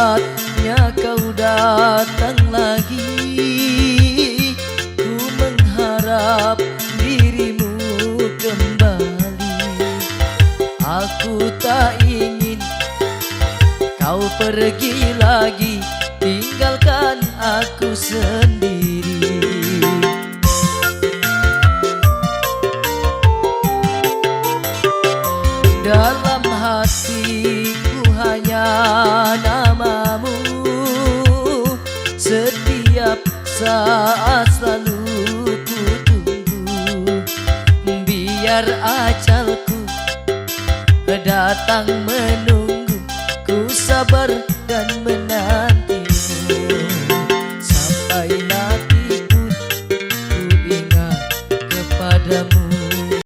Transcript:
saatnya kau datang lagi. Ku mengharap dirimu kembali. Aku tak ingin kau pergi lagi, tinggalkan aku sendiri. Dalam hatiku hanya namamu, setiap saat selalu ku tunggu. Biar ajalku datang menunggu, ku sabar dan menanti.